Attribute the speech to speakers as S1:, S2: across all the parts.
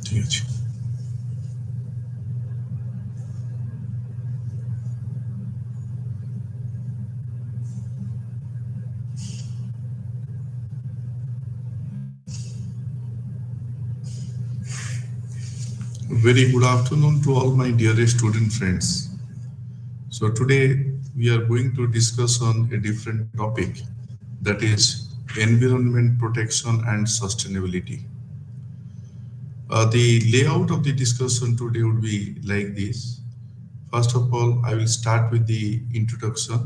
S1: ঠিক আছে। Very good afternoon to all my dearest student friends. So today we are going to discuss on a different topic, that is environment protection and sustainability. The layout of the discussion today would be like this. First of all, I will start with the introduction.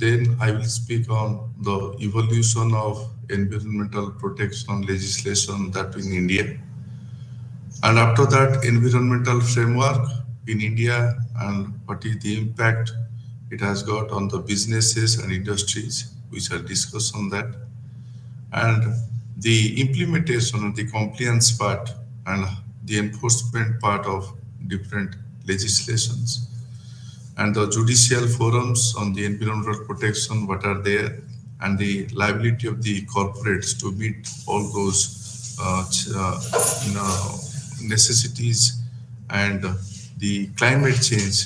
S1: Then I will speak on the evolution of environmental protection legislation that in India. And after that, environmental framework in India and what is the impact it has got on the businesses and industries, which are discussed on that. And the implementation of the compliance part and the enforcement part of different legislations, and the judicial forums on the environmental protection, what are there, and the liability of the corporates to meet all those necessities, and the climate change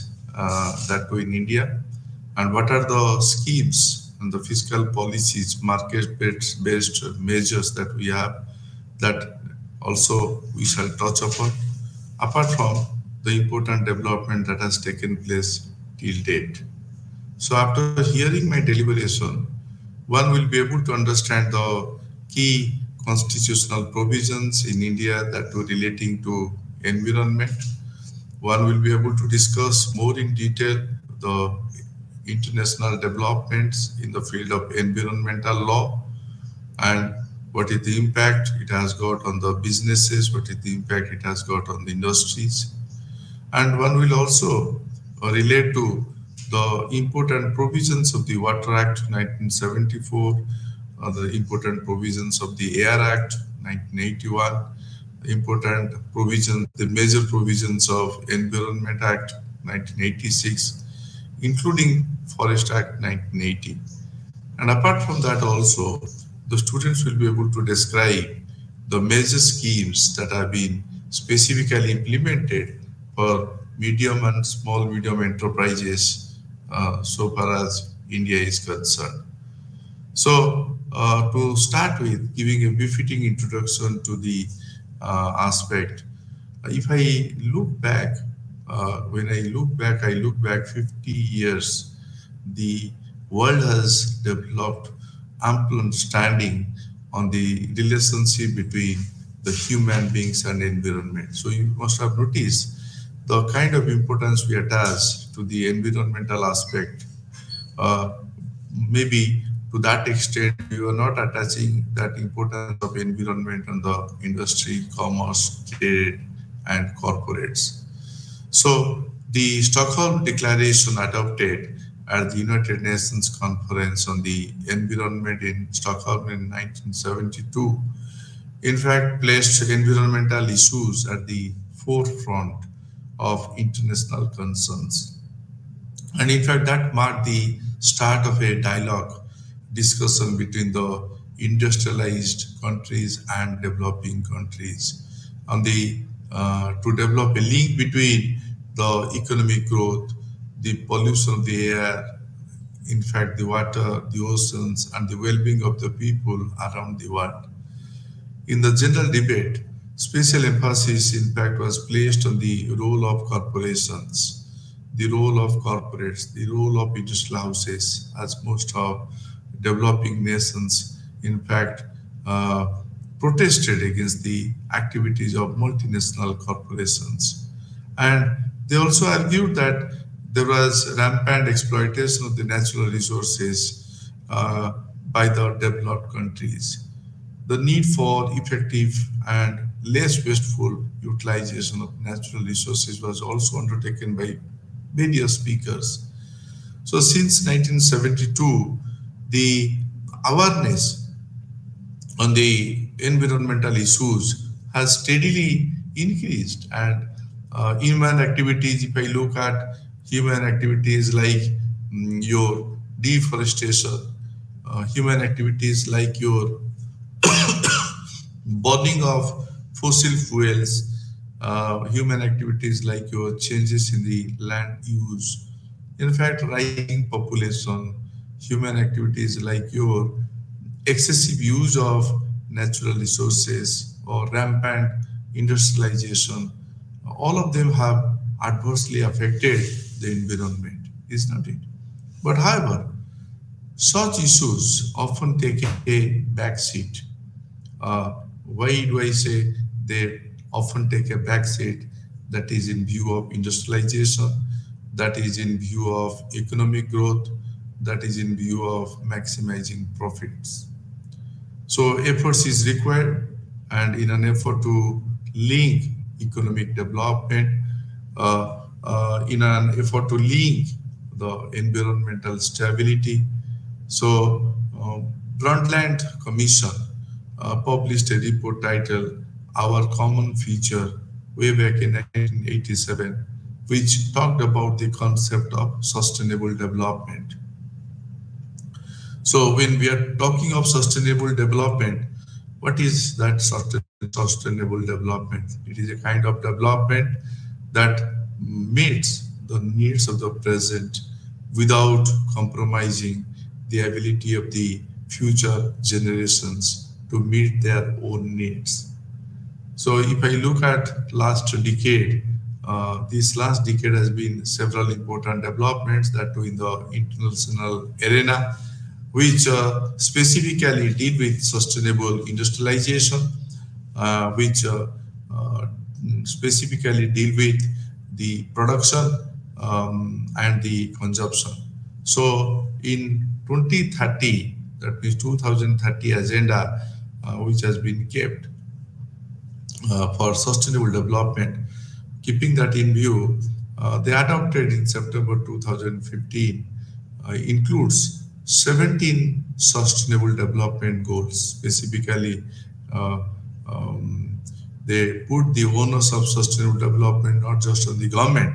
S1: that too in India, and what are the schemes and the fiscal policies, market-based measures that we have, that also we shall touch upon, apart from the important development that has taken place till date. So after hearing my deliberation, one will be able to understand the key constitutional provisions in India that were relating to environment. One will be able to discuss more in detail the international developments in the field of environmental law, and what is the impact it has got on the businesses, what is the impact it has got on the industries. And one will also relate to the important provisions of the Water Act 1974, the important provisions of the Air Act 1981, the important provisions, the major provisions of Environment Act 1986, including Forest Act 1980. And apart from that also, the students will be able to describe the major schemes that have been specifically implemented for medium and small medium enterprises so far as India is concerned. So to start with, giving a befitting introduction to the aspect, if I look back, I look back 50 years, the world has developed ample understanding on the relationship between the human beings and environment. So you must have noticed the kind of importance we attach to the environmental aspect. Maybe to that extent, we were not attaching that importance of environment on the industry, commerce, trade, and corporates. So the Stockholm Declaration adopted at the United Nations Conference on the Environment in Stockholm in 1972, in fact, placed environmental issues at the forefront of international concerns. And in fact, that marked the start of a dialogue discussion between the industrialized countries and developing countries on the to develop a link between the economic growth, the pollution of the air, in fact, the water, the oceans, and the well-being of the people around the world. In the general debate, special emphasis, in fact, was placed on the role of corporations, the role of corporates, the role of industrial houses, as most of developing nations, in fact, protested against the activities of multinational corporations. And they also argued that there was rampant exploitation of the natural resources by the developed countries. The need for effective and less wasteful utilization of natural resources was also undertaken by various speakers. So since 1972, the awareness on the environmental issues has steadily increased, and human activities, if I look at human activities like your deforestation, human activities like your burning of fossil fuels, human activities like your changes in the land use, in fact, rising population, human activities like your excessive use of natural resources or rampant industrialization, all of them have adversely affected the environment, is not it? But however, such issues often take a backseat. Uh, why do I say they often take a backseat? That is in view of industrialization, that is in view of economic growth, that is in view of maximizing profits. So efforts is required, and in an effort to link economic development, in an effort to link the environmental stability. So Brundtland Commission published a report titled "Our Common Future" way back in 1987, which talked about the concept of sustainable development. So when we are talking of sustainable development, what is that sustainable development? It is a kind of development that meets the needs of the present without compromising the ability of the future generations to meet their own needs. So if I look at last decade, this last decade has been several important developments that too in the international arena, which specifically deal with sustainable industrialization, which uh, specifically deal with the production and the consumption. So in 2030, that means 2030 agenda, which has been kept for sustainable development. Keeping that in view, they adopted in September 2015 includes 17 sustainable development goals. Specifically, uh, um, they put the onus of sustainable development not just on the government.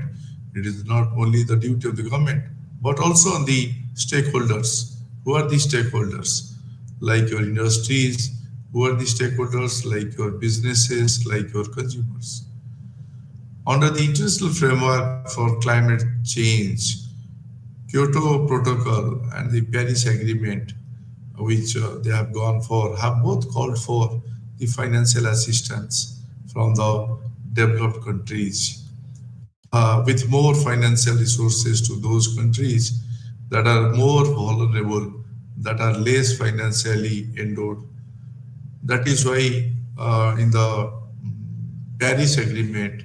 S1: It is not only the duty of the government, but also on the stakeholders. Who are the stakeholders? Like your industries, who are the stakeholders, like your businesses, like your consumers. Under the international framework for climate change, Kyoto Protocol and the Paris Agreement, which they have gone for, have both called for the financial assistance from the developed countries with more financial resources to those countries that are more vulnerable, that are less financially endowed. That is why in the Paris Agreement,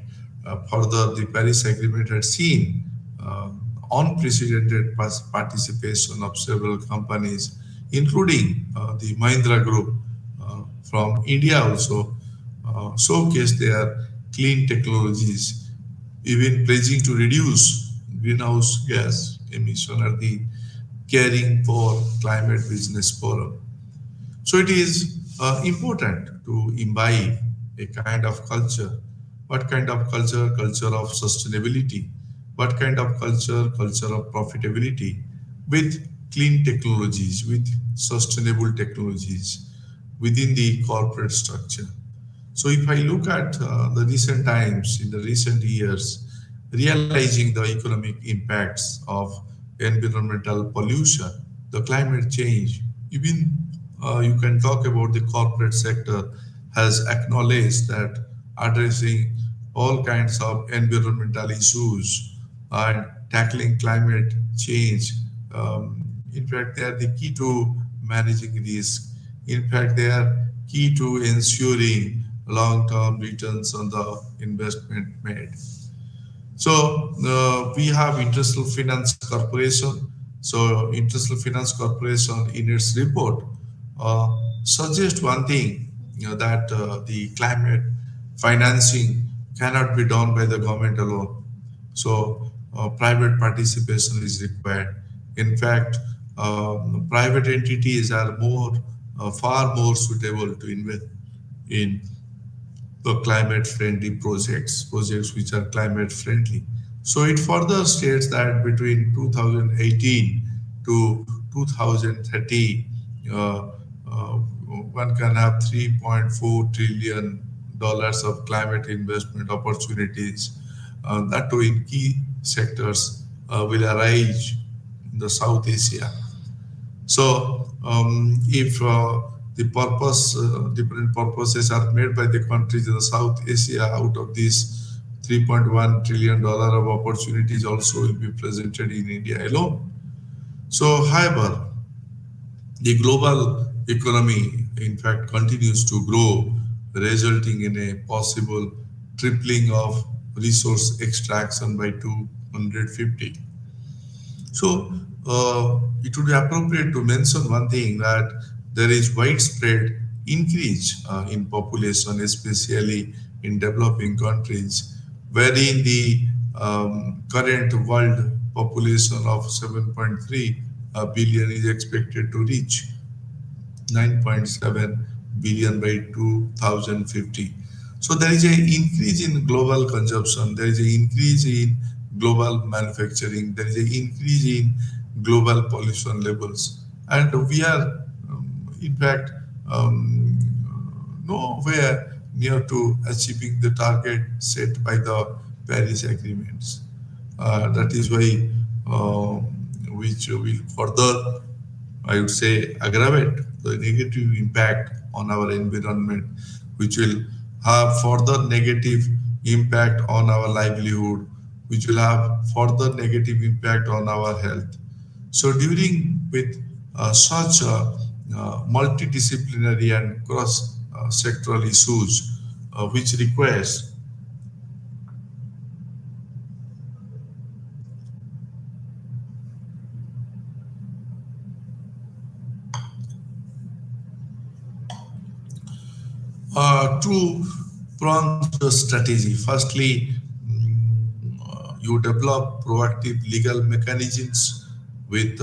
S1: further, the Paris Agreement had seen uh, unprecedented participation of several companies, including the Mahindra Group from India also, showcased their clean technologies, even pledging to reduce greenhouse gas emission at the Caring for Climate Business Forum. So it is important to imbibe a kind of culture. What kind of culture? Culture of sustainability. What kind of culture? Culture of profitability with clean technologies, with sustainable technologies within the corporate structure. So if I look at the recent times, in the recent years, realizing the economic impacts of environmental pollution, the climate change, even you can talk about the corporate sector has acknowledged that addressing all kinds of environmental issues and tackling climate change, in fact, they are the key to managing risk. In fact, they are key to ensuring long-term returns on the investment made. So we have International Finance Corporation. So International Finance Corporation, in its report, suggests one thing, that the climate financing cannot be done by the government alone. So private participation is required. In fact, private entities are far more suitable to invest in the climate friendly projects which are climate friendly. So it further states that between 2018 to 2030, uh, uh, one can have $3.4 trillion dollars of climate investment opportunities, that too in key sectors, will arise in the South Asia. So, if the different purposes are made by the countries in the South Asia, out of this $3.1 trillion of opportunities also will be presented in India alone. So, however, the global economy, in fact, continues to grow, resulting in a possible tripling of resource extraction by 250. So, it would be appropriate to mention one thing, that there is widespread increase in population, especially in developing countries, wherein the current world population of 7.3 billion is expected to reach 9.7 billion by 2050. So there is an increase in global consumption, there is an increase in global manufacturing, there is an increase in global pollution levels. And we are, in fact, nowhere near to achieving the target set by the Paris agreements. That is why, which will further, I would say, aggravate the negative impact on our environment, which will have further negative impact on our livelihood, which will have further negative impact on our health. So, during with such multidisciplinary and cross-sectoral issues, which requires two pronged strategy. Firstly, you develop proactive legal mechanisms with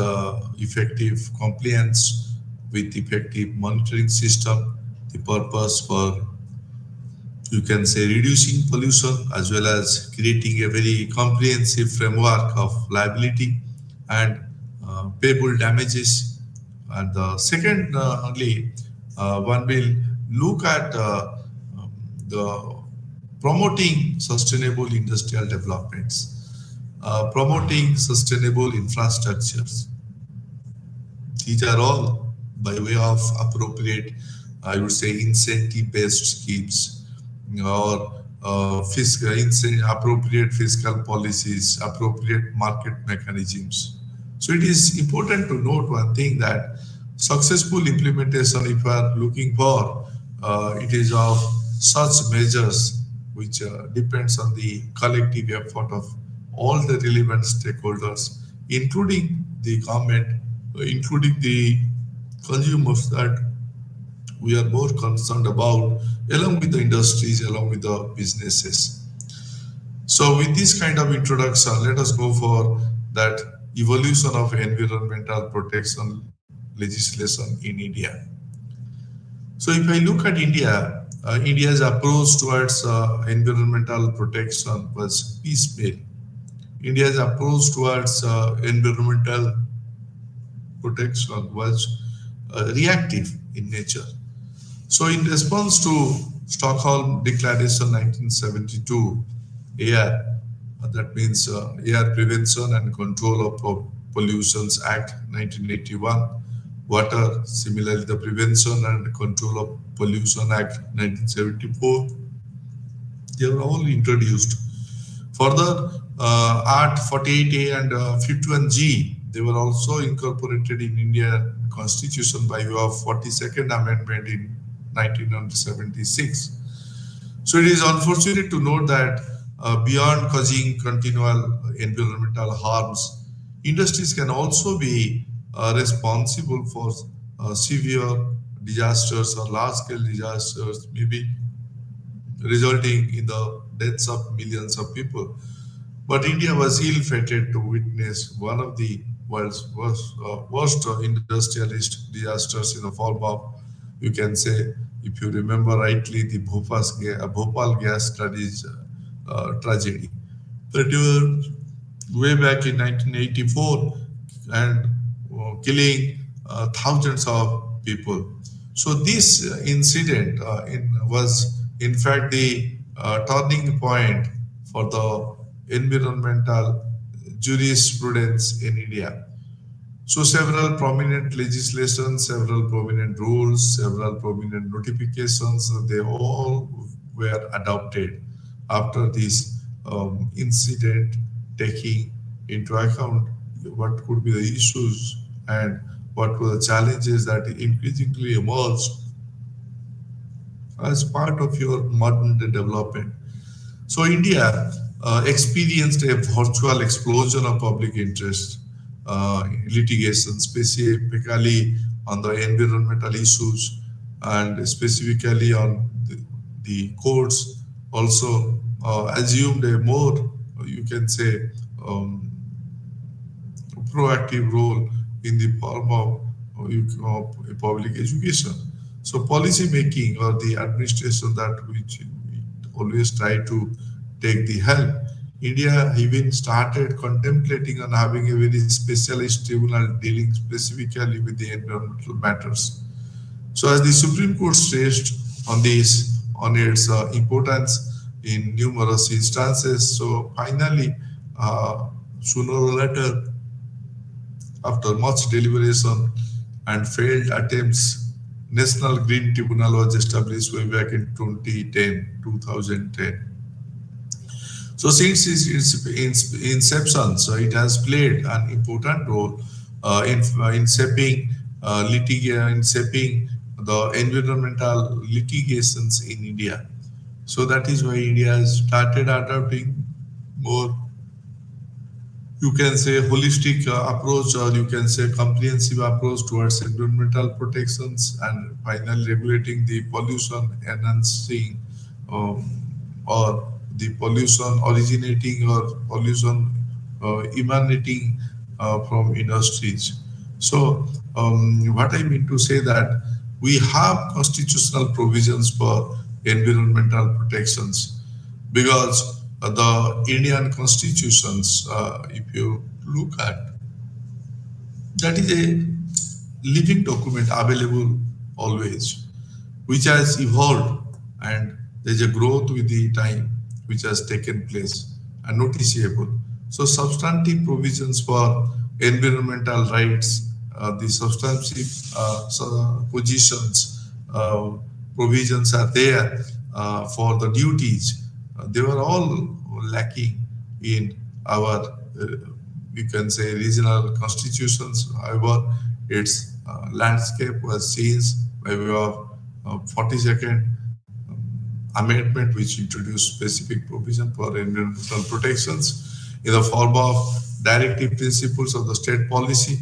S1: effective compliance, with effective monitoring system. The purpose for, you can say, reducing pollution, as well as creating a very comprehensive framework of liability and payable damages. And secondly, one will look at the promoting sustainable industrial developments, promoting sustainable infrastructures. These are all by way of appropriate, I would say, incentive-based schemes, or appropriate fiscal policies, appropriate market mechanisms. So it is important to note one thing, that successful implementation, if we are looking for, it is of such measures which depends on the collective effort of all the relevant stakeholders, including the government, including the consumers, that we are more concerned about, along with the industries, along with the businesses. So, with this kind of introduction, let us go for that evolution of environmental protection legislation in India. So, if I look at India, India's approach towards environmental protection was piecemeal. India's approach towards environmental protection was reactive in nature. So, in response to Stockholm Declaration 1972, AIR, that means Air Prevention and Control of Pollutions Act 1981, Water, similarly the Prevention and Control of Pollution Act 1974, they were all introduced. Further, Art 48A and 51G, they were also incorporated in Indian Constitution by way of 42nd Amendment in 1976. So it is unfortunate to note that beyond causing continual environmental harms, industries can also be responsible for severe disasters or large-scale disasters, maybe resulting in the deaths of millions of people. But India was ill-fated to witness one of the world's worst industrialist disasters in the form of, you can say, if you remember rightly, the Bhopal gas tragedy. That was way back in 1984, and killing thousands of people. So this incident was In fact, the turning point for the environmental jurisprudence in India. So several prominent legislation, several prominent rules, several prominent notifications, they all were adopted after this incident, taking into account what could be the issues and what were the challenges that increasingly emerged as part of your modern day development. So India experienced a virtual explosion of public interest litigation, specifically on the environmental issues and specifically on the courts also assumed a more, you can say, um, proactive role in the form of public education. So policy making or the administration that which we always try to take the help. India even started contemplating on having a very specialist tribunal dealing specifically with the environmental matters. So as the Supreme Court stressed on this, on its importance in numerous instances, so finally, sooner or later, after much deliberation and failed attempts, National Green Tribunal was established way back in 2010, 2010. So since its inception, so it has played an important role in shaping in shaping the environmental litigations in India. So that is why India has started adopting more, you can say, holistic approach, or you can say comprehensive approach towards environmental protections and finally regulating the pollution enhancing um, or the pollution originating or pollution emanating from industries. So what I mean to say that we have constitutional provisions for environmental protections because the Indian constitutions, if you look at, that is a living document available always, which has evolved and there's a growth with the time which has taken place and noticeable. So substantive provisions for environmental rights, the substantive positions, provisions are there for the duties. They were all lacking in our, you can say, regional constitutions. However, its landscape was changed by way of 42nd amendment, which introduced specific provision for environmental protections in the form of directive principles of the state policy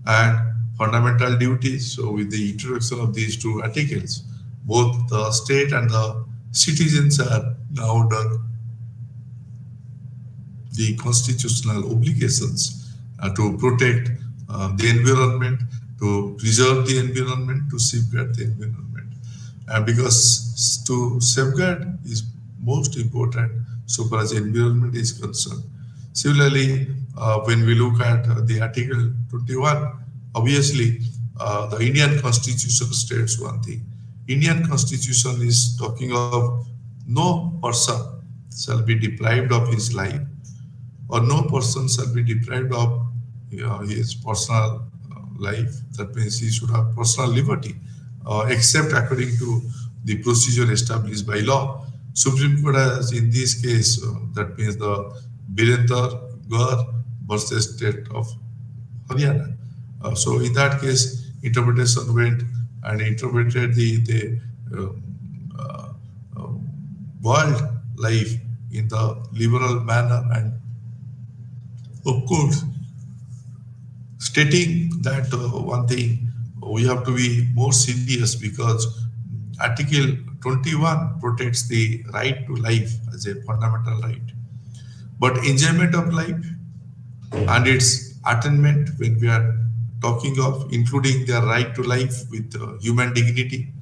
S1: and fundamental duties. So, with the introduction of these two articles, both the state and the citizens are now under the constitutional obligations to protect the environment, to preserve the environment, to safeguard the environment. Because to safeguard is most important so far as environment is concerned. Similarly, when we look at the Article 21, obviously the Indian Constitution states one thing. Indian Constitution is talking of no person shall be deprived of his life, or no person shall be deprived of his personal life. That means he should have personal liberty, except according to the procedure established by law. Supreme Court has, in this case, that means the Birender Gar versus State of Haryana. So in that case, interpretation went and interpreted the uh, uh, wildlife in the liberal manner, and of course, stating that one thing, we have to be more serious because Article 21 protects the right to life as a fundamental right. But enjoyment of life and its attainment, when we are talking of including their right to life with human dignity,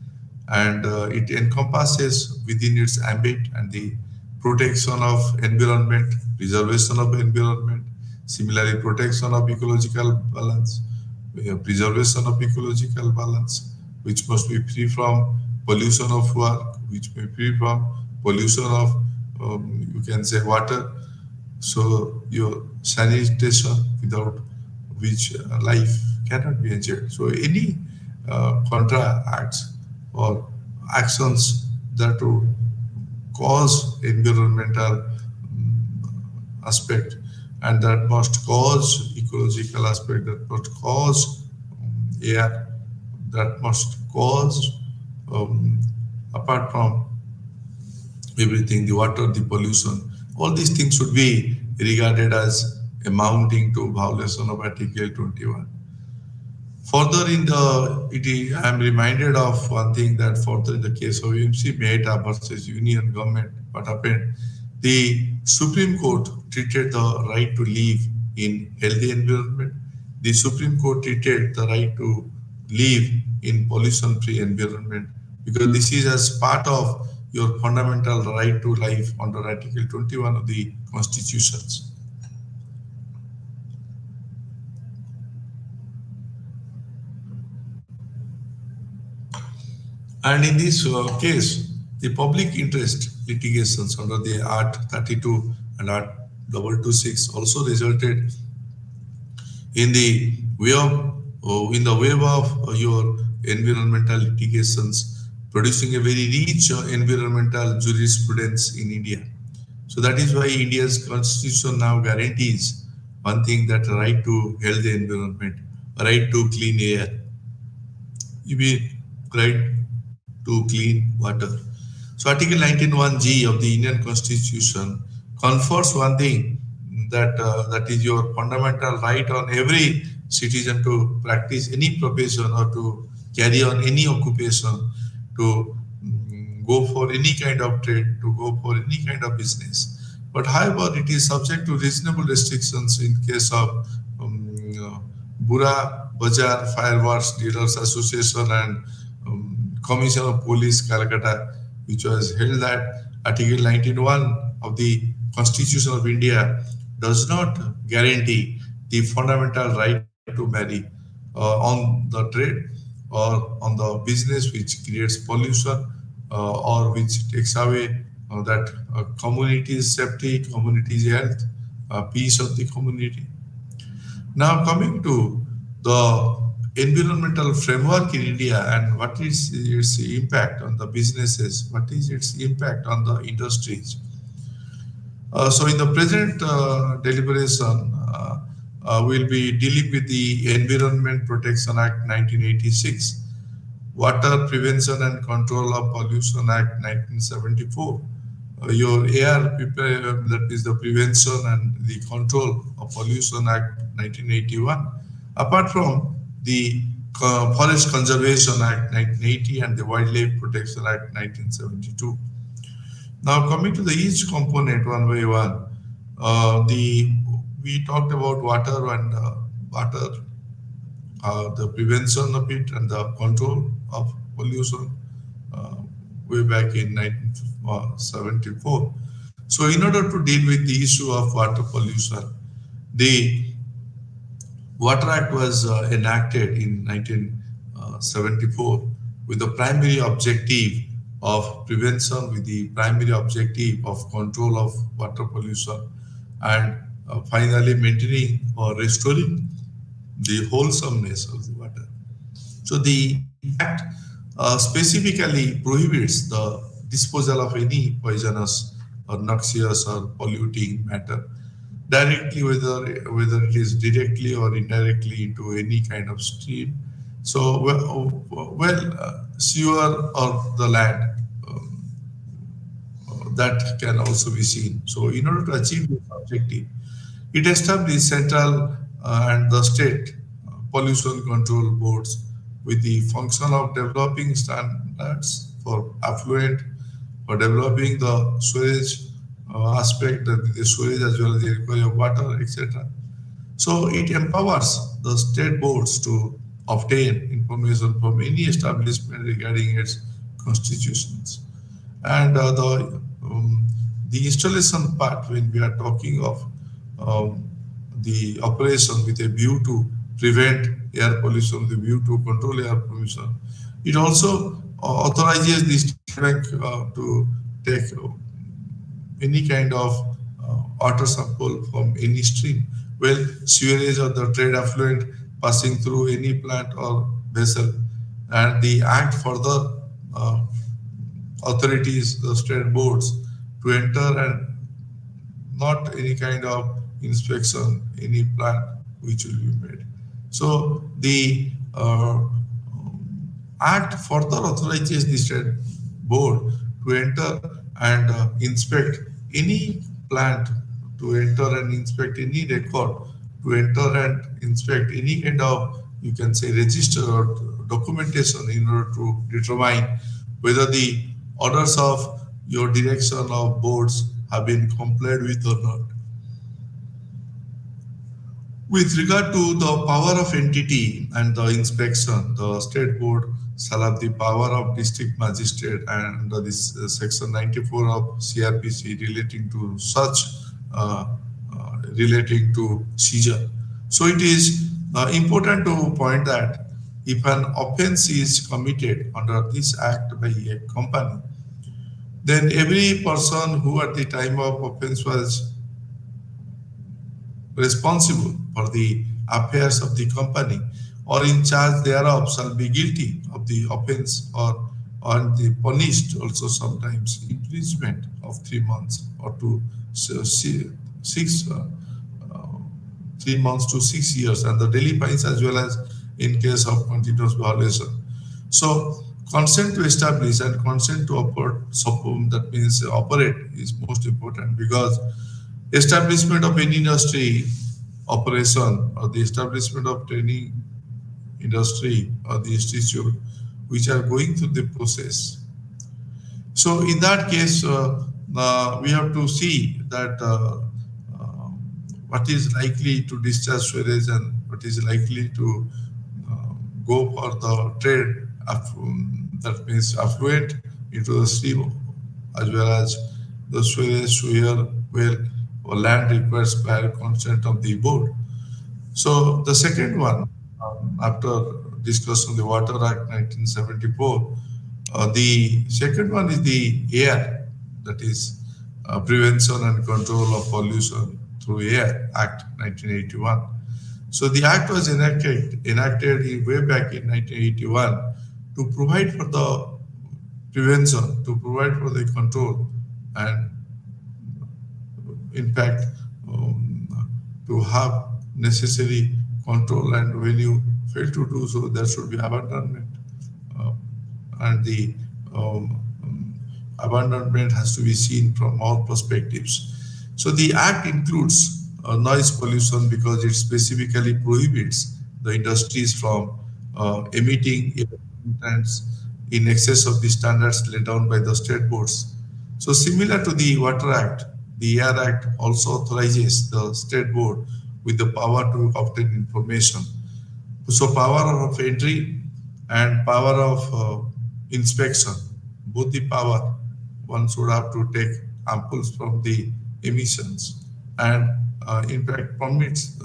S1: and it encompasses within its ambit and the protection of environment, preservation of environment, similarly protection of ecological balance, preservation of ecological balance, which must be free from pollution of work, which may be from pollution of, you can say, water. So your sanitation, without which life cannot be enjoyed. So any contra acts or actions that would cause environmental aspect, and that must cause ecological aspect, that must cause air, that must cause, um, apart from everything, the water, the pollution, all these things should be regarded as amounting to violation of Article 21. Further in the, I am reminded of one thing, that further in the case of UMC Mehta versus Union government, what happened? The Supreme Court treated the right to live in healthy environment. The Supreme Court treated the right to live in pollution-free environment, because this is as part of your fundamental right to life under Article 21 of the Constitutions. And in this case, the public interest litigations under the Art 32 and Art 226 also resulted in the wave of your environmental litigations, producing a very rich environmental jurisprudence in India. So that is why India's constitution now guarantees one thing, that right to healthy environment, right to clean air, you be right to clean water. So Article 19(1)(g) of the Indian Constitution confers one thing, that is your fundamental right on every citizen to practice any profession or to carry on any occupation, to go for any kind of trade, to go for any kind of business. But however, it is subject to reasonable restrictions in case of Bura Bazaar Fireworks Dealers Association and Commission of Police Calcutta, which was held that Article 91 of the Constitution of India does not guarantee the fundamental right to marry on the trade or on the business which creates pollution or which takes away that community's safety, community's health, peace of the community. Now coming to the environmental framework in India and what is its impact on the businesses, what is its impact on the industries. So in the present deliberation, we'll be dealing with the Environment Protection Act 1986, Water Prevention and Control of Pollution Act 1974, your that is the Prevention and the Control of Pollution Act 1981, apart from the Forest Conservation Act 1980 and the Wildlife Protection Act 1972. Now coming to the each component one by one, we talked about water and the prevention of it and the control of pollution way back in 1974. So in order to deal with the issue of water pollution, the Water Act was enacted in 1974 with the primary objective of prevention, with the primary objective of control of water pollution, and finally maintaining or restoring the wholesomeness of the water. So the Act specifically prohibits the disposal of any poisonous or noxious or polluting matter directly, whether it is directly or indirectly, into any kind of stream. So sewer or the land, that can also be seen. So in order to achieve this objective, it established central and the state pollution control boards with the function of developing standards for affluent, for developing the sewage aspect, the sewage as well as the recovery of water, etc. So it empowers the state boards to obtain information from any establishment regarding its constitutions. And the installation part, when we are talking of the operation with a view to prevent air pollution, with a view to control air pollution, it also authorizes the state bank to take any kind of water sample from any stream, well, sewerage or the trade affluent passing through any plant or vessel. And the act further uh, authorities, the state boards, to enter and not any kind of inspection, any plant which will be made. So the Act further authorizes the state board to enter and inspect any plant, to enter and inspect any record, to enter and inspect any kind of, you can say, register or documentation in order to determine whether the orders of your direction of boards have been complied with or not. With regard to the power of entity and the inspection, the state board shall have the power of district magistrate and under this section 94 of CRPC relating to such relating to seizure. So it is important to point that if an offense is committed under this act by a company, then every person who at the time of offense was responsible for the affairs of the company or in charge thereof shall be guilty of the offense or the punished also sometimes imprisonment of 3 months or to six 3 months to 6 years and the daily fines as well as in case of continuous violation. So consent to establish and consent to operate, that means operate is most important because establishment of any industry operation or the establishment of training industry or the institute which are going through the process. So in that case, we have to see that uh, what is likely to discharge sewage and what is likely to uh, go for the trade, that means affluent into the stream, as well as the sewage, where land requires prior consent of the board. So the second one, after discussing the Water Act 1974, the second one is the air, that is Prevention and Control of Pollution through Air Act 1981. So the act was enacted way back in 1981 to provide for the prevention, to provide for the control, and in fact, to have necessary control. And when you fail to do so, there should be abandonment. Uh, and the abandonment has to be seen from all perspectives. So the act includes noise pollution because it specifically prohibits the industries from emitting pollutants in excess of the standards laid down by the state boards. So similar to the Water Act, the Air Act also authorizes the state board with the power to obtain information. So power of entry and power of inspection, both the power, one should have to take samples from the emissions and in fact permits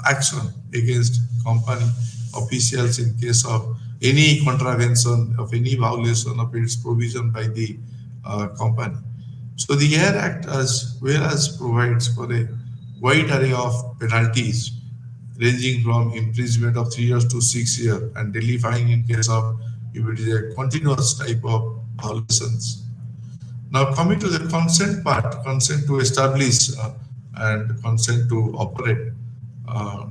S1: action against company officials in case of any contravention of any violation of its provision by the company. So the Air Act as well as provides for a wide array of penalties ranging from imprisonment of 3 years to 6 years and daily fine in case of if it is a continuous type of violations. Now coming to the consent part, consent to establish and consent to operate, uh,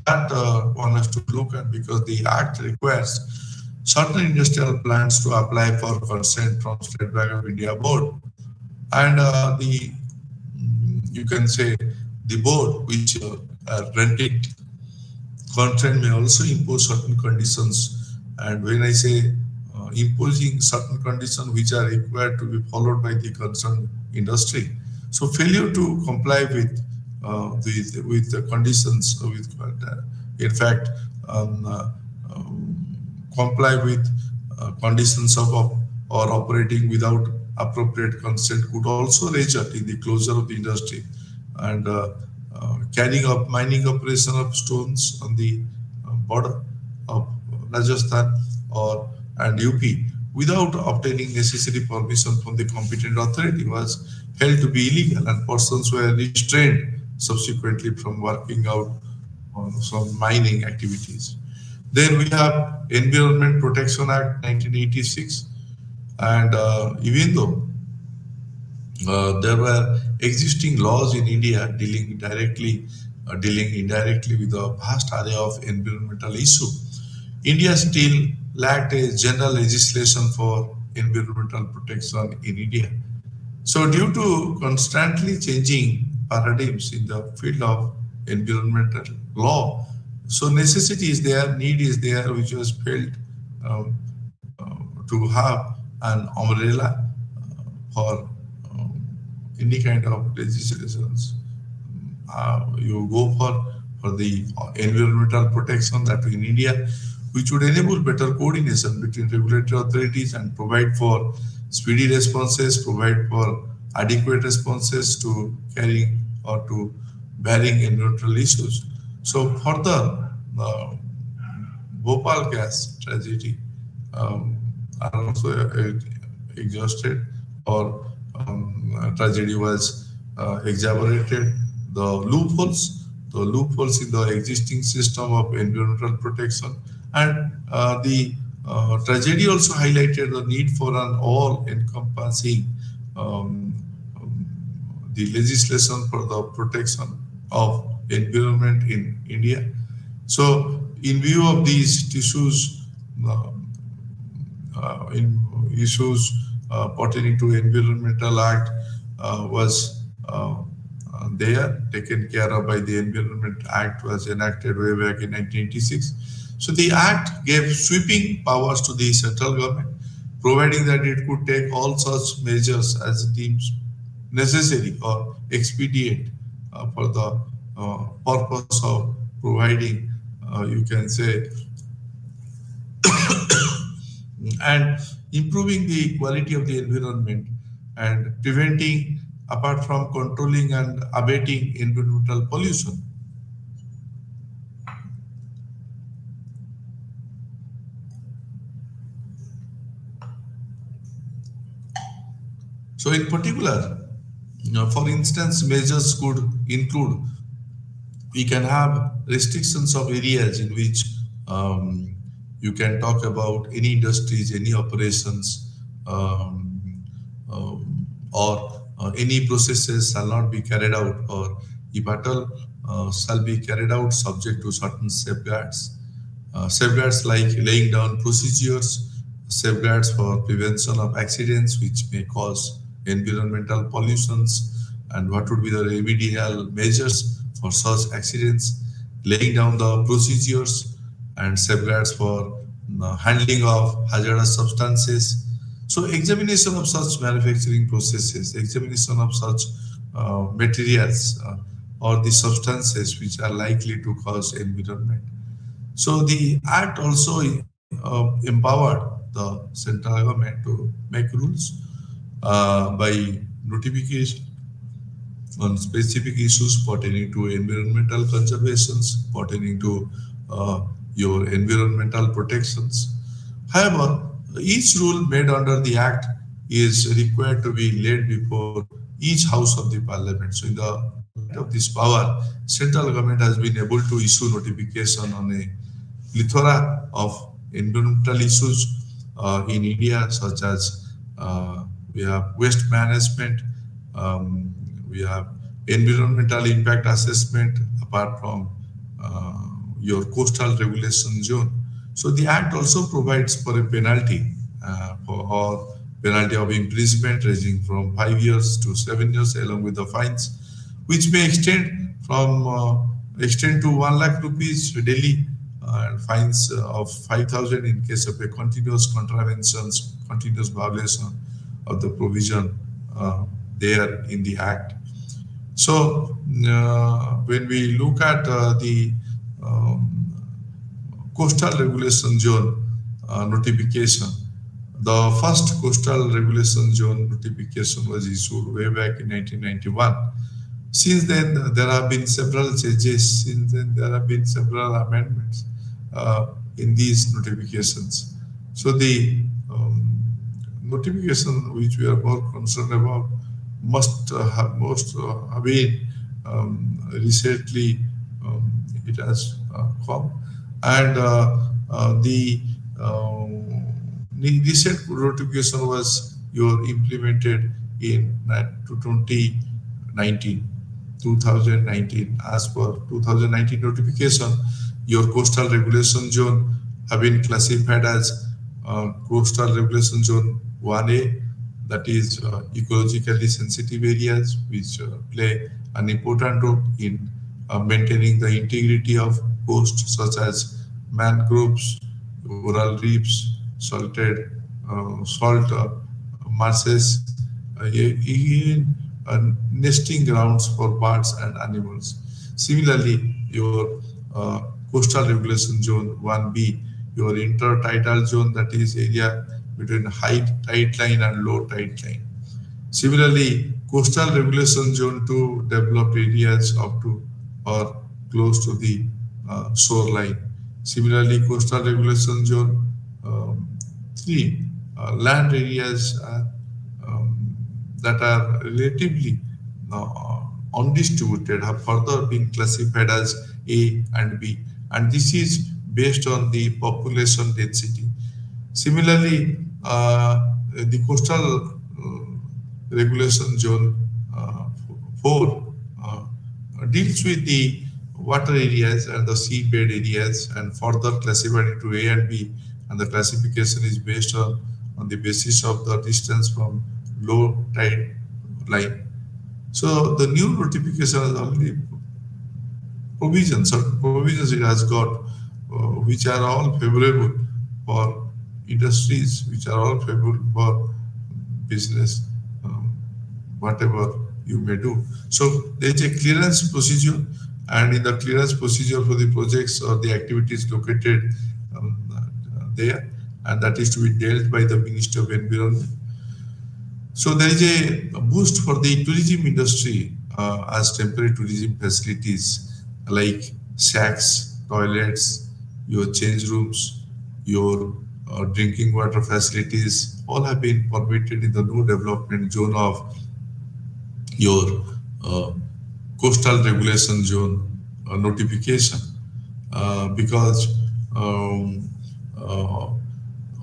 S1: that one has to look at because the Act requires certain industrial plants to apply for consent from State Bank of India board and you can say the board which are renting contract may also impose certain conditions. And when I say imposing certain conditions which are required to be followed by the concerned industry, so failure to comply with the conditions, in fact, um, uh, comply with conditions of or operating without appropriate consent could also result in the closure of the industry and carrying up mining operation of stones on the border of Rajasthan, or and UP without obtaining necessary permission from the competent authority was held to be illegal, and persons were restrained subsequently from working out on some mining activities. Then we have Environment Protection Act 1986, and even though there were existing laws in India dealing indirectly with a vast array of environmental issues. India still lacked a general legislation for environmental protection in India. So, due to constantly changing paradigms in the field of environmental law, so necessity is there, need is there, which was felt um, to have an umbrella for any kind of legislations. You go for the environmental protection that in India, which would enable better coordination between regulatory authorities and provide for speedy responses, provide for adequate responses to carrying or to varying environmental issues. So further, Bhopal gas tragedy um, are also exhausted or tragedy was exacerbated. The loopholes in the existing system of environmental protection, and the tragedy also highlighted the need for an all-encompassing um, the legislation for the protection of environment in India. So, in view of these issues, uh, in issues pertaining to environmental act was there taken care of by the environment act was enacted way back in 1986. So the act gave sweeping powers to the central government, providing that it could take all such measures as it deems necessary or expedient for the purpose of providing, you can say, and improving the quality of the environment and preventing, apart from controlling and abating environmental pollution. So, in particular, for instance, measures could include, we can have restrictions of areas in which you can talk about any industries, any operations, or any processes shall not be carried out, or if at all shall be carried out subject to certain safeguards. Safeguards like laying down procedures, safeguards for prevention of accidents which may cause environmental pollutions, and what would be the remedial measures for such accidents, laying down the procedures and safeguards for handling of hazardous substances. So, examination of such manufacturing processes, examination of such materials or the substances which are likely to cause environment. So the act also empowered the central government to make rules by notification on specific issues pertaining to environmental conservations, pertaining to your environmental protections. However, each rule made under the Act is required to be laid before each house of the parliament. So, in the light of this power, central government has been able to issue notification on a plethora of environmental issues in India, such as we have waste management, um, we have environmental impact assessment, apart from your coastal regulation zone. So the Act also provides for a penalty or penalty of imprisonment ranging from 5 years to 7 years, along with the fines, which may extend to 1 lakh rupees daily, and fines of 5,000 in case of a continuous contraventions, continuous violation of the provision there in the Act. So when we look at the um, coastal regulation zone notification, the first coastal regulation zone notification was issued way back in 1991. Since then, there have been several changes. Since then, there have been several amendments. in these notifications. So the notification which we are more concerned about must have been recently it has come, and the recent notification was your implemented in 2019. 2019, as per 2019 notification, your coastal regulation zone have been classified as coastal regulation zone 1A, that is ecologically sensitive areas which play an important role in maintaining the integrity of coast, such as mangroves, coral reefs, salt marshes, in nesting grounds for birds and animals. Similarly, your coastal regulation zone 1B, your intertidal zone, that is area between high tide line and low tide line. Similarly, coastal regulation zone 2 developed areas up to or close to the shoreline. Similarly, coastal regulation zone 3, land areas that are relatively undistributed have further been classified as A and B, and this is based on the population density. Similarly, the coastal regulation zone 4 deals with the water areas and the seabed areas and further classified into A and B, and the classification is based on the basis of the distance from low tide line. So the new notification has already certain provisions it has got, which are all favorable for industries, which are all favorable for business, whatever you may do. So there is a clearance procedure, and in the clearance procedure for the projects or the activities located there, and that is to be dealt by the Ministry of Environment. So there is a boost for the tourism industry as temporary tourism facilities like shacks, toilets, your change rooms, your drinking water facilities, all have been permitted in the no development zone of your coastal regulation zone notification, because uh,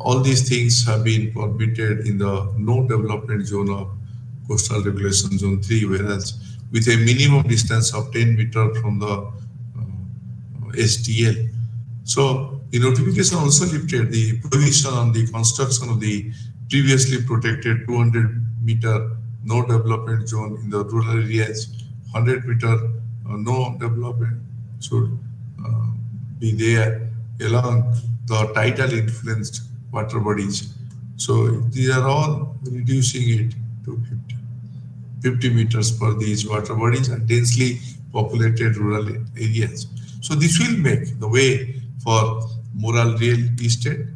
S1: all these things have been permitted in the no development zone of coastal regulation zone 3, whereas with a minimum distance of 10 meter from the STL. So the notification also lifted the prohibition on the construction of the previously protected 200-meter no development zone in the rural areas. 100-meter no development should uh, be there along the tidal influenced water bodies. So these are all reducing it to 50 meters for these water bodies and densely populated rural areas. So this will make the way for moral real estate,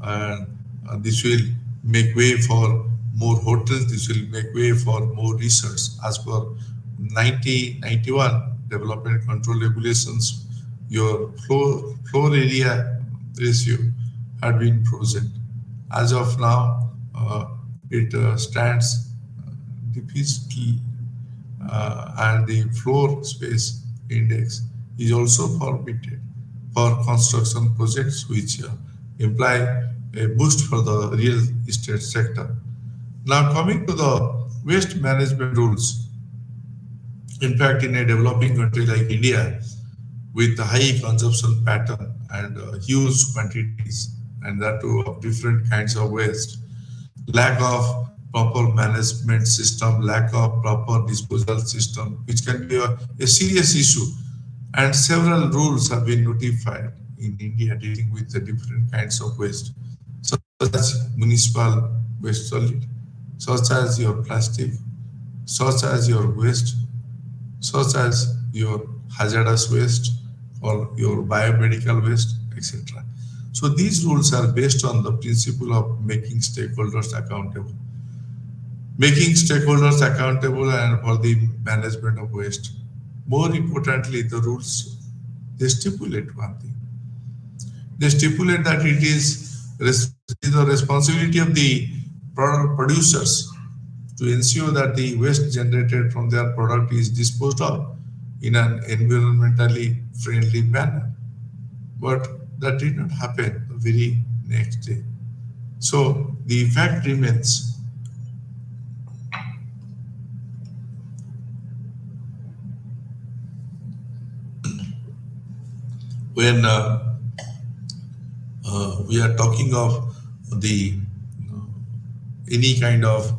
S1: and this will make way for more hotels. This will make way for more research. As per 1991 development control regulations, your floor area ratio had been frozen. As of now, it stands decreased, and the floor space index is also permitted for construction projects which imply a boost for the real estate sector. Now coming to the waste management rules, in fact, in a developing country like India, with a high consumption pattern and huge quantities, and that too of different kinds of waste, lack of proper management system, lack of proper disposal system, which can be a serious issue. And several rules have been notified in India dealing with the different kinds of waste, such as municipal waste solid, such as your plastic, such as your waste, such as your hazardous waste or your biomedical waste, etc. So these rules are based on the principle of making stakeholders accountable. Making stakeholders accountable and for the management of waste. More importantly, the rules they stipulate one thing. They stipulate that it is the responsibility of the product producers to ensure that the waste generated from their product is disposed of in an environmentally friendly manner. But that did not happen the very next day. So the fact remains, when we are talking of the any kind of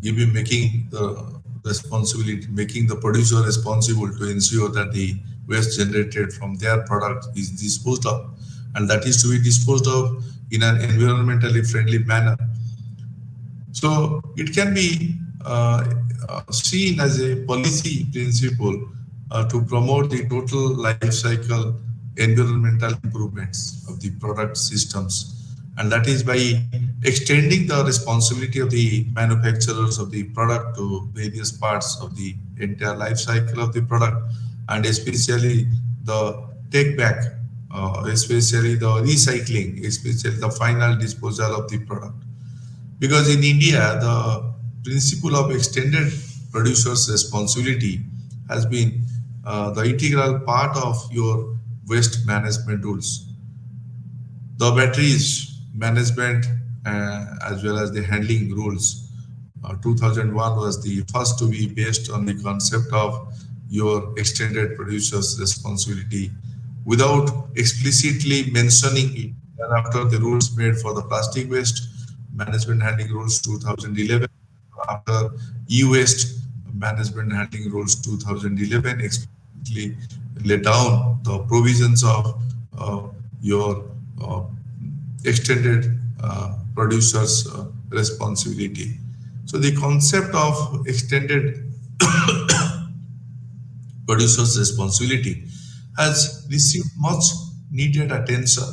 S1: giving making the responsibility, making the producer responsible to ensure that the waste generated from their product is disposed of, and that is to be disposed of in an environmentally friendly manner. So it can be seen as a policy principle to promote the total life cycle environmental improvements of the product systems. And that is by extending the responsibility of the manufacturers of the product to various parts of the entire life cycle of the product, and especially the take back, especially the recycling, especially the final disposal of the product. Because in India, the principle of extended producer's responsibility has been the integral part of your waste management rules. The batteries management as well as the handling rules. 2001 was the first to be based on the concept of your extended producer's responsibility without explicitly mentioning it. Thereafter, the rules made for the plastic waste management handling rules 2011, after e-waste management handling rules 2011 explicitly lay down the provisions of your extended producer's responsibility. So the concept of extended producer's responsibility has received much needed attention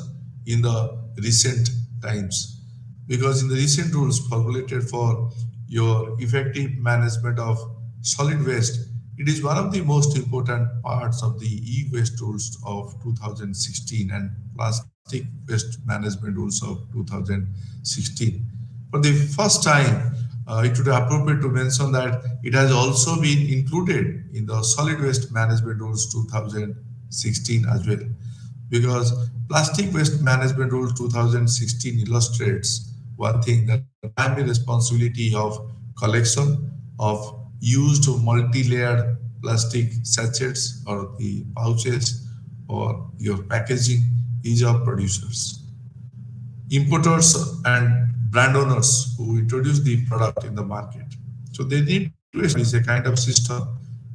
S1: in the recent times, because in the recent rules formulated for your effective management of solid waste, it is one of the most important parts of the e-waste rules of 2016 and plastic waste management rules of 2016. For the first time, it would be appropriate to mention that it has also been included in the solid waste management rules 2016 as well, because plastic waste management rule 2016 illustrates one thing, that the primary responsibility of collection of used multi-layered plastic sachets or the pouches or your packaging is of producers. Importers and brand owners who introduce the product in the market. So they need to establish a kind of system.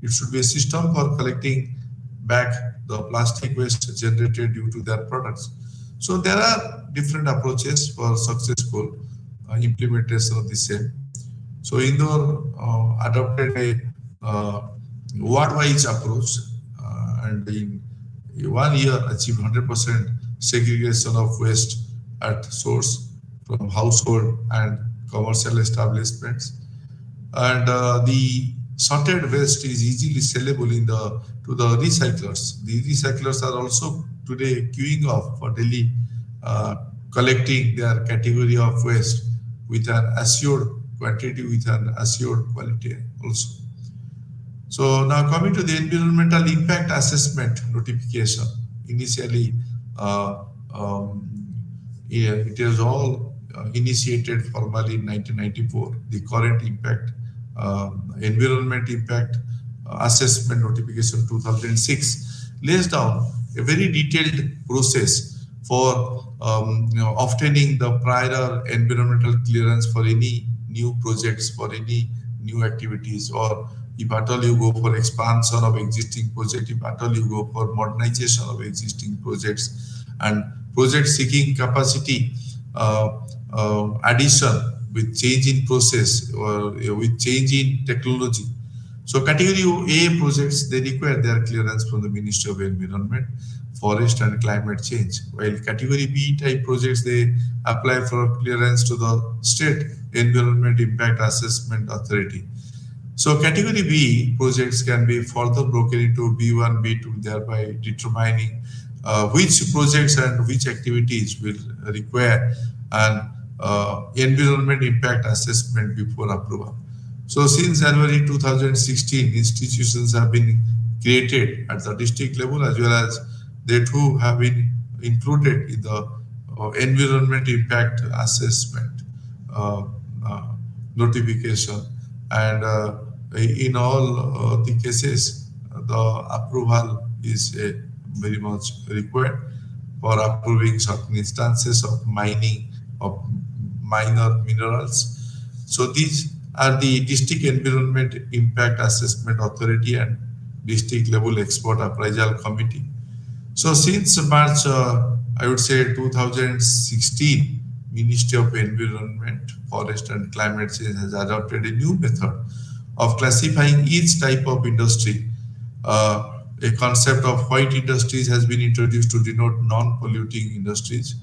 S1: It should be a system for collecting back the plastic waste generated due to their products. So there are different approaches for successful implementation of the same. So Indore adopted a ward-wise approach and in 1 year achieved 100% segregation of waste at source from household and commercial establishments. And the sorted waste is easily sellable in the to the recyclers. The recyclers are also today queuing up for daily collecting their category of waste with an assured quantity, with an assured quality also. So now coming to the environmental impact assessment notification. Initially, yeah, it is all initiated formally in 1994. The current impact, environment impact assessment notification 2006 lays down a very detailed process for obtaining the prior environmental clearance for any new projects, for any new activities, or if at all you go for expansion of existing project, if at all you go for modernization of existing projects, and project seeking capacity addition with change in process or with change in technology. So category A projects, they require their clearance from the Ministry of Environment, Forest and Climate Change, while category B type projects, they apply for clearance to the State Environment Impact Assessment Authority. So category B projects can be further broken into B1, B2, thereby determining which projects and which activities will require an environment impact assessment before approval. So since January 2016, institutions have been created at the district level as well as they too have been included in the environment impact assessment uh, uh, notification, and in all the cases the approval is very much required for approving certain instances of mining of minor minerals. So these are the District Environment Impact Assessment Authority and District Level Expert Appraisal Committee. So since March, I would say 2016, Ministry of Environment, Forest and Climate Change has adopted a new method of classifying each type of industry. A concept of white industries has been introduced to denote non-polluting industries.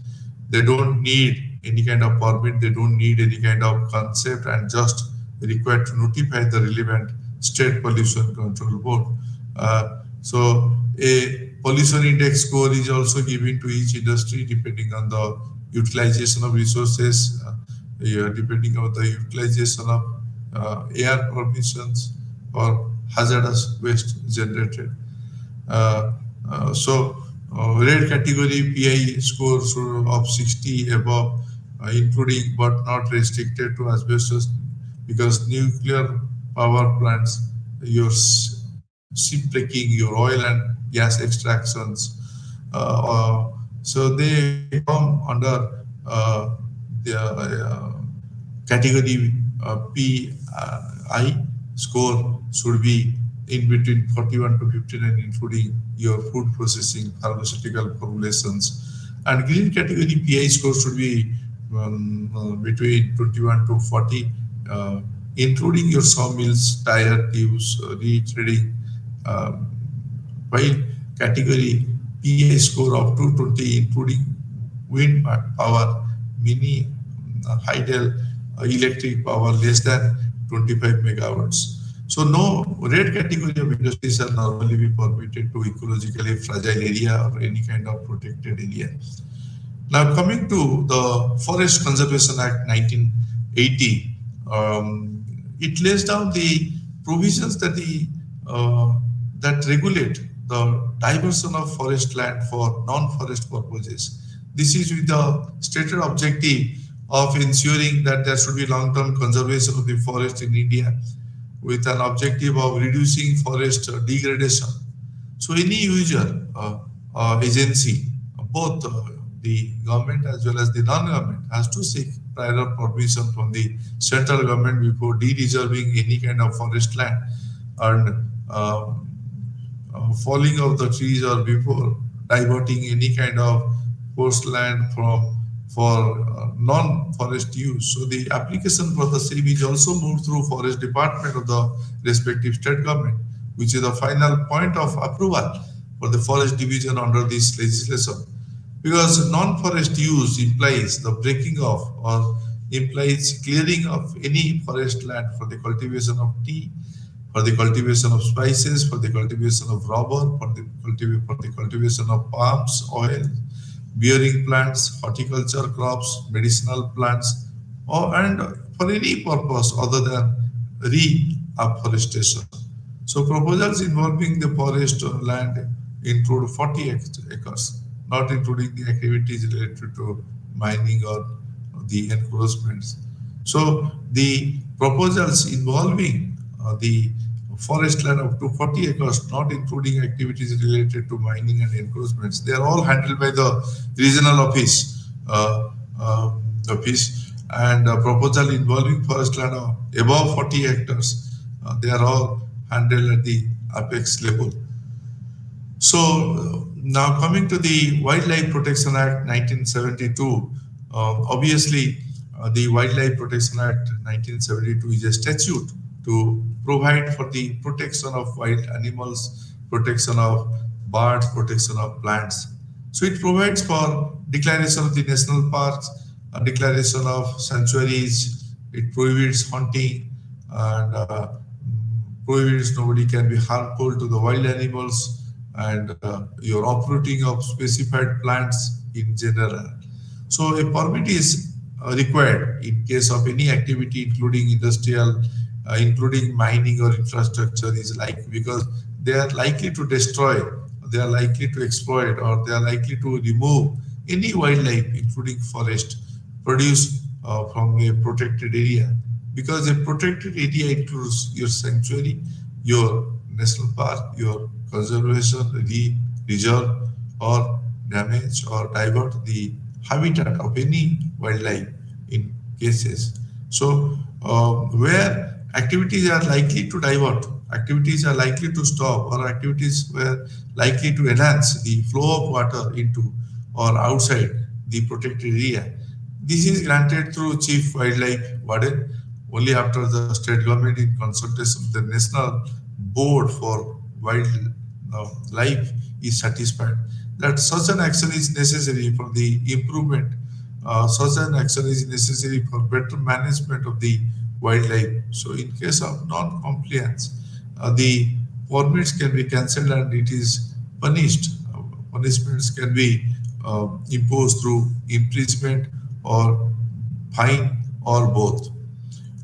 S1: They don't need any kind of permit, they don't need any kind of concept, and just required to notify the relevant state pollution control board. So a pollution index score is also given to each industry depending on the utilization of resources, yeah, depending on the utilization of air permissions or hazardous waste generated. Uh, Red category PI score of 60 above, including but not restricted to asbestos, because nuclear power plants, your ship breaking, your oil and gas extractions, so they come under the category PI score should be in between 41 to 59, including your food processing, pharmaceutical formulations. And green category PI score should be between 21 to 40, including your sawmills, tire tubes, retreading. While category PI score of 220, including wind power, mini hydel electric power less than 25 megawatts. So no red category of industries are normally be permitted to ecologically fragile area or any kind of protected area. Now coming to the Forest Conservation Act 1980, it lays down the provisions that that regulate the diversion of forest land for non-forest purposes. This is with the stated objective of ensuring that there should be long-term conservation of the forest in India, with an objective of reducing forest degradation. So any user agency, both the government as well as the non-government, has to seek prior permission from the central government before de-reserving any kind of forest land, and falling of the trees, or before diverting any kind of forest land from for non-forest use. So the application for the same is also moved through forest department of the respective state government, which is the final point of approval for the forest division under this legislation. Because non-forest use implies the breaking of or implies clearing of any forest land for the cultivation of tea, for the cultivation of spices, for the cultivation of rubber, for the cultivation of palms, oil, bearing plants, horticulture crops, medicinal plants, and for any purpose other than reforestation. So proposals involving the forest land include 40 acres, not including the activities related to mining or the encroachments. So the proposals involving the forest land up to 40 acres, not including activities related to mining and encroachments, they are all handled by the regional office, and proposal involving forest land of above 40 hectares, they are all handled at the apex level. So now coming to the Wildlife Protection Act 1972, obviously the Wildlife Protection Act 1972 is a statute to provide for the protection of wild animals, protection of birds, protection of plants. So it provides for declaration of the national parks, declaration of sanctuaries, it prohibits hunting, and prohibits nobody can be harmful to the wild animals, and your uprooting of specified plants in general. So a permit is required in case of any activity, including industrial, including mining or infrastructure, is like because they are likely to destroy, they are likely to exploit, or they are likely to remove any wildlife, including forest, produce from a protected area. Because a protected area includes your sanctuary, your national park, your conservation reserve, or damage or divert the habitat of any wildlife in cases. So, where activities are likely to divert, activities are likely to stop, or activities were likely to enhance the flow of water into or outside the protected area. This is granted through Chief Wildlife Warden only after the state government, in consultation with the National Board for Wildlife, is satisfied that such an action is necessary for the improvement, such an action is necessary for better management of the wildlife. So, in case of non-compliance, the permits can be cancelled and it is punished. Punishments can be imposed through imprisonment or fine or both.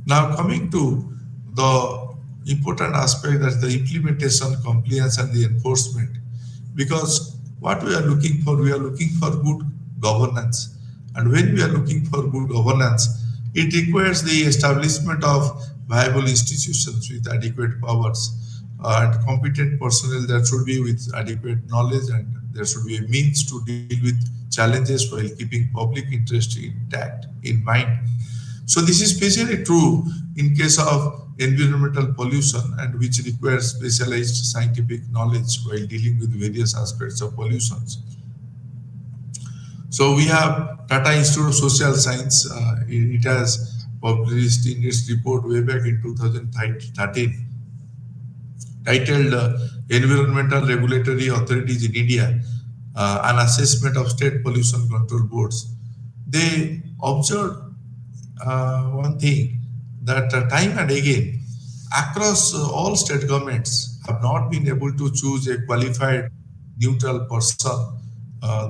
S1: Now, coming to the important aspect, that the implementation, compliance, and the enforcement. Because what we are looking for, we are looking for good governance. And when we are looking for good governance, it requires the establishment of viable institutions with adequate powers and competent personnel that should be with adequate knowledge, and there should be a means to deal with challenges while keeping public interest intact in mind. So this is especially true in case of environmental pollution, and which requires specialized scientific knowledge while dealing with various aspects of pollutions. So we have Tata Institute of Social Science. It has published in its report way back in 2013 titled Environmental Regulatory Authorities in India, an assessment of state pollution control boards. They observed one thing, that time and again, across all state governments have not been able to choose a qualified neutral person.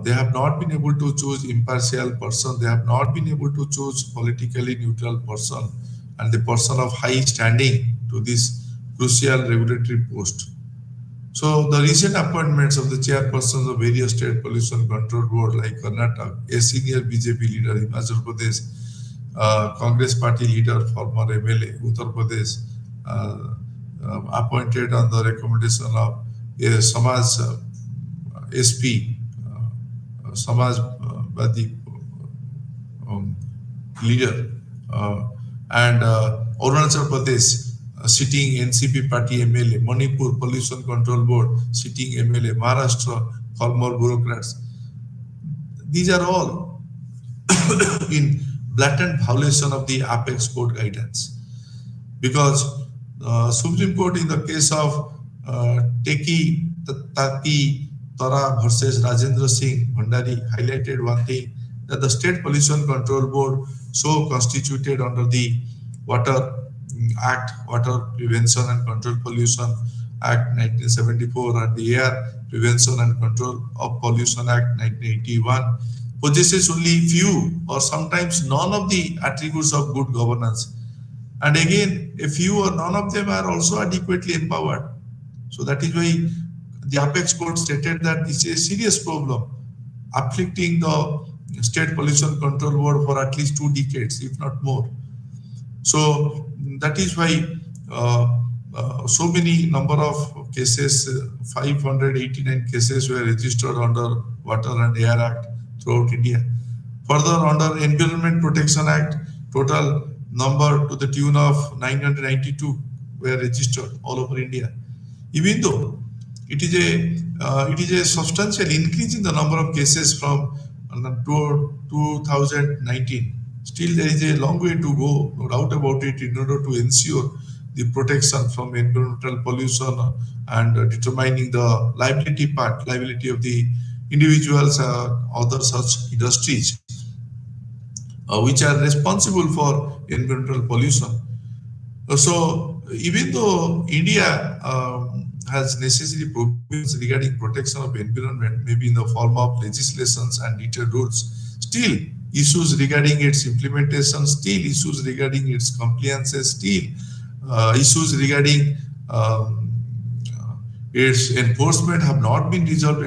S1: They have not been able to choose impartial person. They have not been able to choose politically neutral person and the person of high standing to this crucial regulatory post. So the recent appointments of the chairpersons of various state pollution control board like Karnataka, a senior BJP leader in Himachal Pradesh, Congress party leader, former MLA, Uttar Pradesh, appointed on the recommendation of a Samaj SP, Samajwadi um, leader, and Arunachal Pradesh, sitting NCP party MLA, Manipur Pollution Control Board, sitting MLA, Maharashtra, former bureaucrats. These are all in blatant violation of the Apex Court guidance, because Supreme Court in the case of Taki Tara versus Rajendra Singh Bhandari highlighted one thing, that the State Pollution Control Board, so constituted under the Water Act, Water Prevention and Control Pollution Act 1974, and the Air Prevention and Control of Pollution Act 1981, possesses only few or sometimes none of the attributes of good governance. And again, a few or none of them are also adequately empowered. So that is why the Apex Court stated that this is a serious problem, afflicting the State Pollution Control Board for at least 2 decades, if not more. So that is why so many number of cases, 589 cases were registered under Water and Air Act throughout India. Further, under Environment Protection Act, total number to the tune of 992 were registered all over India. Even though it is a substantial increase in the number of cases from 2019. Still, there is a long way to go, no doubt about it, in order to ensure the protection from environmental pollution and determining the liability of the individuals or other such industries which are responsible for environmental pollution. So, even though India has necessary provisions regarding protection of environment, maybe in the form of legislations and detailed rules. Still, issues regarding its implementation, still issues regarding its compliances, still issues regarding its enforcement have not been resolved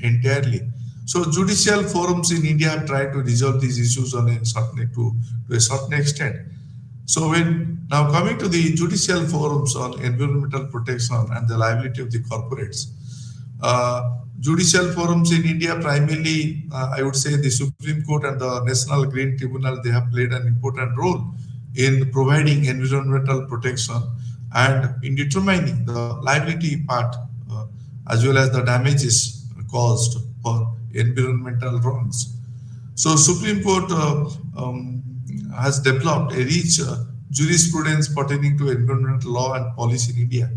S1: entirely. So judicial forums in India have tried to resolve these issues on a certain to a certain extent. So when now coming to the judicial forums on environmental protection and the liability of the corporates, judicial forums in India primarily, I would say the Supreme Court and the National Green Tribunal, they have played an important role in providing environmental protection and in determining the liability part as well as the damages caused for environmental wrongs. So Supreme Court has developed a rich jurisprudence pertaining to environmental law and policy in India.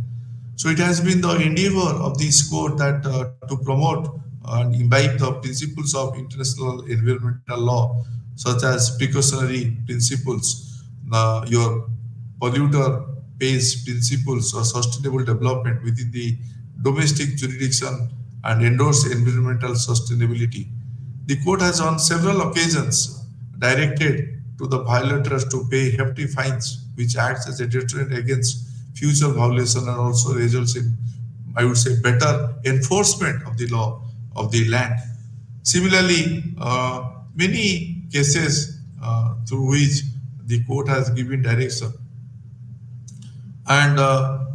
S1: So it has been the endeavor of this court that to promote and imbibe the principles of international environmental law, such as precautionary principles, your polluter pays principles or sustainable development within the domestic jurisdiction and endorse environmental sustainability. The court has on several occasions directed to the violators to pay hefty fines, which acts as a deterrent against future violation and also results in, I would say, better enforcement of the law of the land. Similarly, many cases through which the court has given direction. And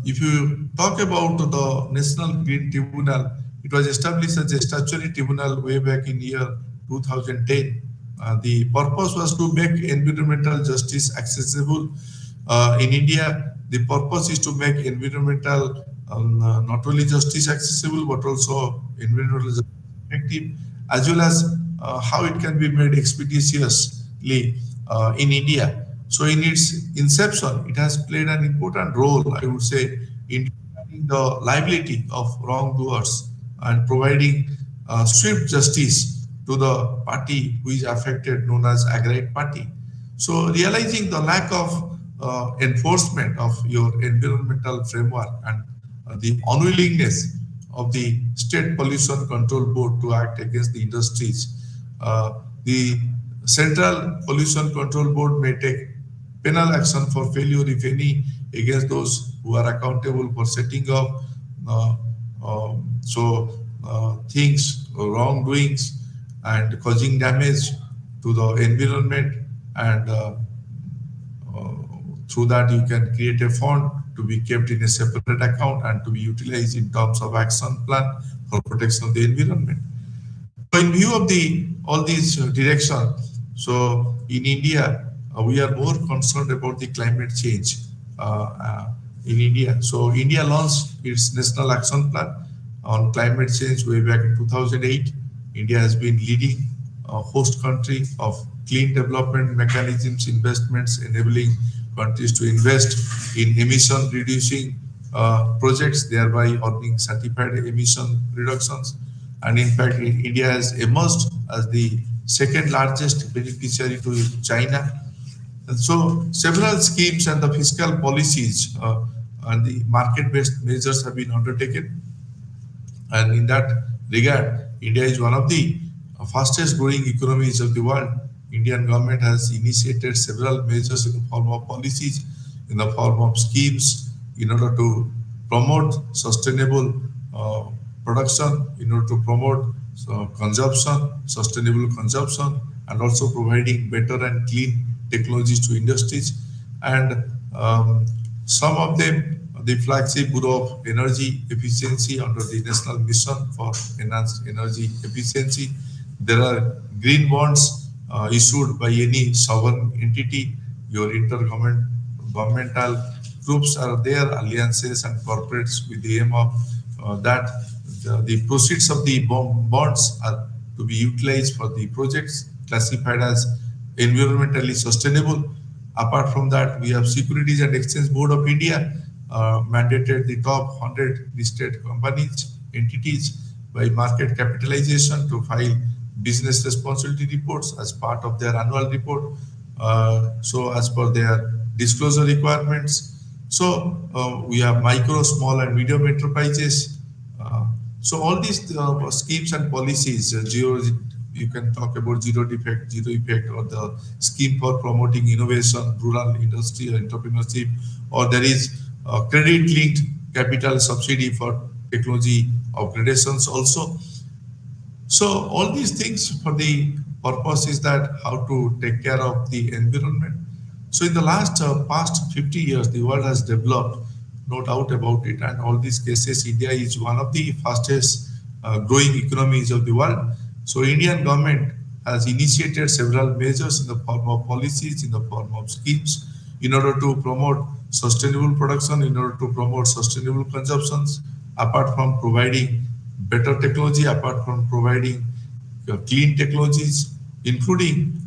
S1: if you talk about the National Green Tribunal, it was established as a statutory tribunal way back in year 2010. The purpose was to make environmental justice accessible. In India, the purpose is to make environmental not only justice accessible but also environmental justice effective, as well as how it can be made expeditiously in India. So in its inception, it has played an important role, I would say, in determining the liability of wrongdoers and providing swift justice to the party who is affected, known as aggrieved party. So realizing the lack of enforcement of your environmental framework and the unwillingness of the State Pollution Control Board to act against the industries, the Central Pollution Control Board may take penal action for failure, if any, against those who are accountable for setting up things, wrongdoings, and causing damage to the environment, and through that you can create a fund to be kept in a separate account and to be utilized in terms of action plan for protection of the environment. So in view of all these direction, so in India, we are more concerned about the climate change in India. So India launched its National Action Plan on climate change way back in 2008. India has been leading host country of clean development mechanisms, investments, enabling countries to invest in emission reducing projects, thereby earning certified emission reductions. And in fact, India has emerged as the second largest beneficiary to China. And so several schemes and the fiscal policies and the market-based measures have been undertaken. And in that regard, India is one of the fastest growing economies of the world. Indian government has initiated several measures in the form of policies, in the form of schemes, in order to promote sustainable production, in order to promote consumption, sustainable consumption, and also providing better and clean technologies to industries. And some of them, the flagship Bureau of Energy Efficiency under the National Mission for Enhanced Energy Efficiency. There are green bonds issued by any sovereign entity. Your intergovernmental groups are there, alliances and corporates, with the aim of that the proceeds of the bonds are to be utilized for the projects classified as environmentally sustainable. Apart from that, we have Securities and Exchange Board of India mandated the top 100 listed companies, entities by market capitalization to file business responsibility reports as part of their annual report. So as per their disclosure requirements, So we have micro, small, and medium enterprises. Uh, so all these schemes and policies, zero, you can talk about zero defect, zero effect, or the scheme for promoting innovation, rural industry or entrepreneurship, or there is credit-linked capital subsidy for technology upgradations also. So all these things for the purpose is that how to take care of the environment. So in the last past 50 years, the world has developed, no doubt about it. And all these cases, India is one of the fastest growing economies of the world. So Indian government has initiated several measures in the form of policies, in the form of schemes, in order to promote sustainable production, in order to promote sustainable consumptions, apart from providing better technology, apart from providing clean technologies, including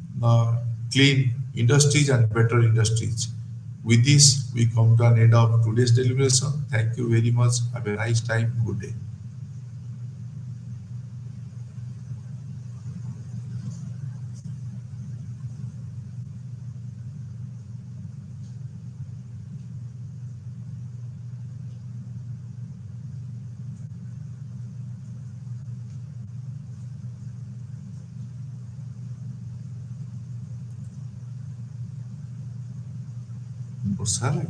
S1: clean industries and better industries. With this, we come to an end of today's deliberation. Thank you very much. Have a nice time. Good day. Sir.